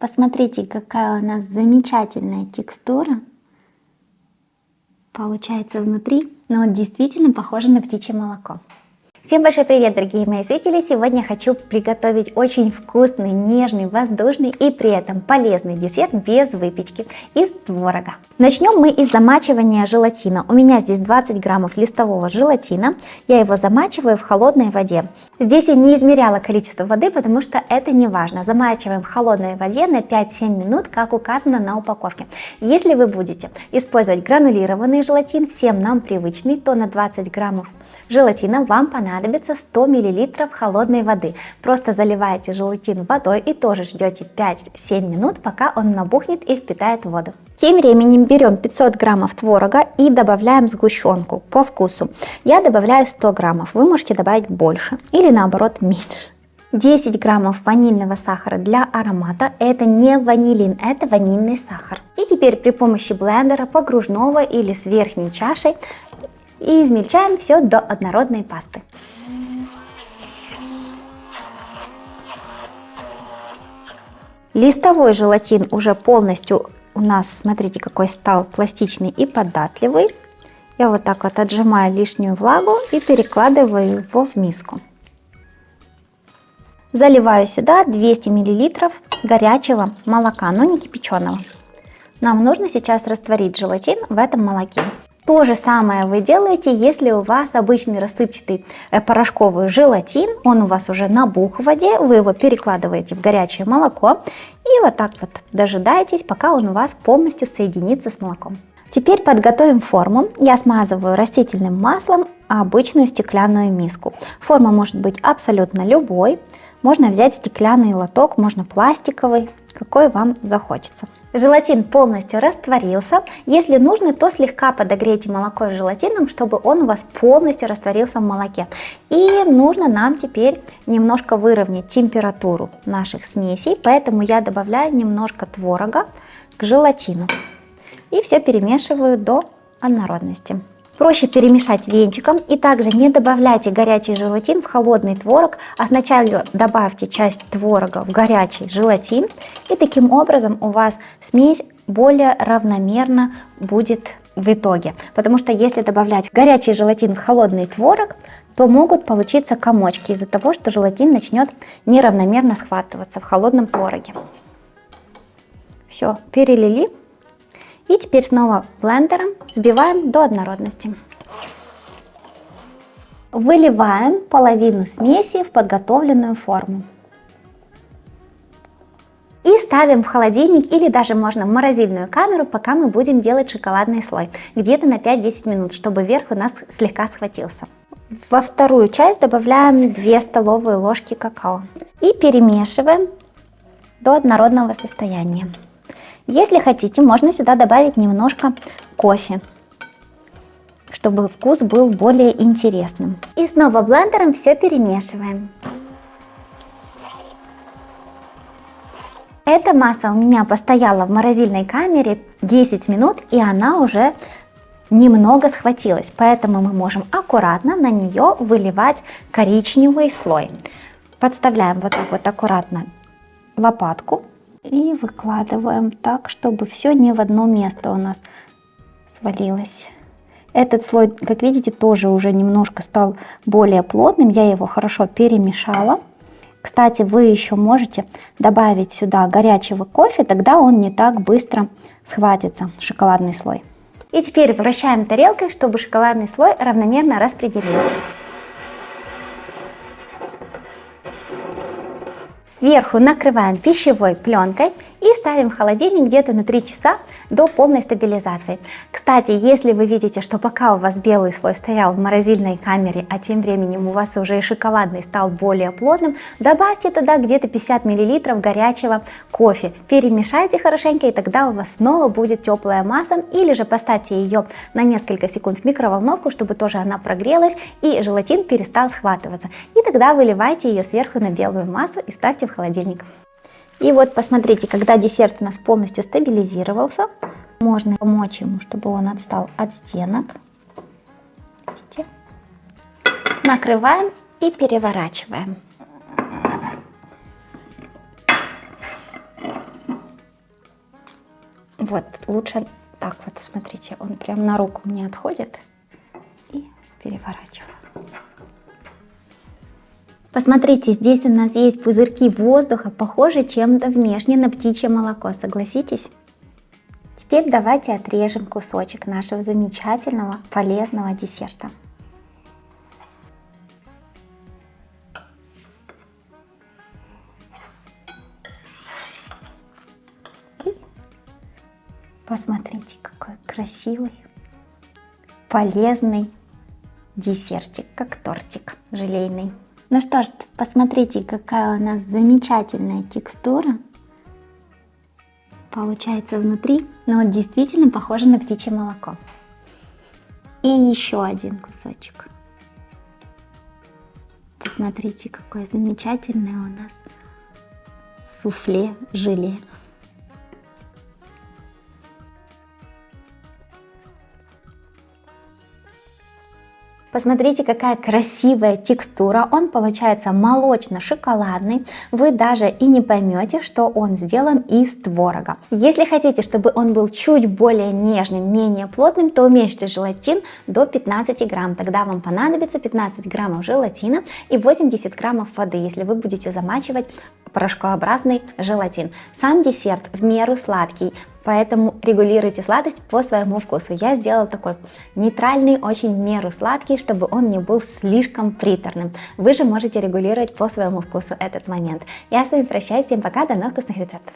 Посмотрите, какая у нас замечательная текстура получается внутри, но действительно похоже на птичье молоко. Всем большой привет, дорогие мои зрители! Сегодня хочу приготовить очень вкусный, нежный, воздушный и при этом полезный десерт без выпечки из творога. Начнем мы из замачивания желатина. У меня здесь 20 граммов листового желатина. Я его замачиваю в холодной воде. Здесь я не измеряла количество воды, потому что это не важно. Замачиваем в холодной воде на 5-7 минут, как указано на упаковке. Если вы будете использовать гранулированный желатин, всем нам привычный, то на 20 граммов желатина вам понадобится 100 мл холодной воды. Просто заливаете желатин водой и тоже ждете 5-7 минут, пока он набухнет и впитает воду. Тем временем берем 500 граммов творога и добавляем сгущенку по вкусу. Я добавляю 100 граммов, вы можете добавить больше или наоборот меньше. 10 граммов ванильного сахара для аромата. Это не ванилин, это ванильный сахар. И теперь при помощи блендера погружного или с верхней чашей и измельчаем все до однородной пасты. Листовой желатин уже полностью у нас, смотрите, какой стал пластичный и податливый. Я вот так вот отжимаю лишнюю влагу и перекладываю его в миску. Заливаю сюда 200 мл горячего молока, но не кипяченого. Нам нужно сейчас растворить желатин в этом молоке. То же самое вы делаете, если у вас обычный рассыпчатый порошковый желатин, он у вас уже набух в воде, вы его перекладываете в горячее молоко и вот так вот дожидаетесь, пока он у вас полностью соединится с молоком. Теперь подготовим форму. Я смазываю растительным маслом обычную стеклянную миску. Форма может быть абсолютно любой. Можно взять стеклянный лоток, можно пластиковый, какой вам захочется. Желатин полностью растворился. Если нужно, то слегка подогрейте молоко с желатином, чтобы он у вас полностью растворился в молоке. И нужно нам теперь немножко выровнять температуру наших смесей, поэтому я добавляю немножко творога к желатину. И все перемешиваю до однородности. Проще перемешать венчиком, и также не добавляйте горячий желатин в холодный творог, а сначала добавьте часть творога в горячий желатин, и таким образом у вас смесь более равномерно будет в итоге. Потому что если добавлять горячий желатин в холодный творог, то могут получиться комочки из-за того, что желатин начнет неравномерно схватываться в холодном твороге. Все, перелили. И теперь снова блендером взбиваем до однородности. Выливаем половину смеси в подготовленную форму. И ставим в холодильник или даже можно в морозильную камеру, пока мы будем делать шоколадный слой. Где-то на 5-10 минут, чтобы верх у нас слегка схватился. Во вторую часть добавляем 2 столовые ложки какао. И перемешиваем до однородного состояния. Если хотите, можно сюда добавить немножко кофе, чтобы вкус был более интересным. И снова блендером все перемешиваем. Эта масса у меня постояла в морозильной камере 10 минут, и она уже немного схватилась, поэтому мы можем аккуратно на нее выливать коричневый слой. Подставляем вот так вот аккуратно лопатку. И выкладываем так, чтобы все не в одно место у нас свалилось. Этот слой, как видите, тоже уже немножко стал более плотным. Я его хорошо перемешала. Кстати, вы еще можете добавить сюда горячего кофе, тогда он не так быстро схватится, шоколадный слой. И теперь вращаем тарелкой, чтобы шоколадный слой равномерно распределился. Сверху накрываем пищевой пленкой и ставим в холодильник где-то на 3 часа до полной стабилизации. Кстати, если вы видите, что пока у вас белый слой стоял в морозильной камере, а тем временем у вас уже и шоколадный стал более плотным, добавьте туда где-то 50 мл горячего кофе. Перемешайте хорошенько, и тогда у вас снова будет теплая масса, или же поставьте ее на несколько секунд в микроволновку, чтобы тоже она прогрелась и желатин перестал схватываться. И тогда выливайте ее сверху на белую массу и ставьте в холодильник. И вот посмотрите, когда десерт у нас полностью стабилизировался, можно помочь ему, чтобы он отстал от стенок. Видите? Накрываем и переворачиваем. Вот, лучше так вот, смотрите, он прям на руку мне отходит. И переворачиваю. Посмотрите, здесь у нас есть пузырьки воздуха, похожие чем-то внешне на птичье молоко, согласитесь? Теперь давайте отрежем кусочек нашего замечательного полезного десерта. И посмотрите, какой красивый, полезный десертик, как тортик желейный. Ну что ж, посмотрите, какая у нас замечательная текстура получается внутри, но действительно похоже на птичье молоко. И еще один кусочек. Посмотрите, какое замечательное у нас суфле-желе. Посмотрите, какая красивая текстура, он получается молочно-шоколадный, вы даже и не поймете, что он сделан из творога. Если хотите, чтобы он был чуть более нежным, менее плотным, то уменьшите желатин до 15 грамм, тогда вам понадобится 15 граммов желатина и 80 граммов воды, если вы будете замачивать порошкообразный желатин. Сам десерт в меру сладкий, поэтому регулируйте сладость по своему вкусу. Я сделала такой нейтральный, очень в меру сладкий, чтобы он не был слишком приторным. Вы же можете регулировать по своему вкусу этот момент. Я с вами прощаюсь, всем пока, до новых вкусных рецептов.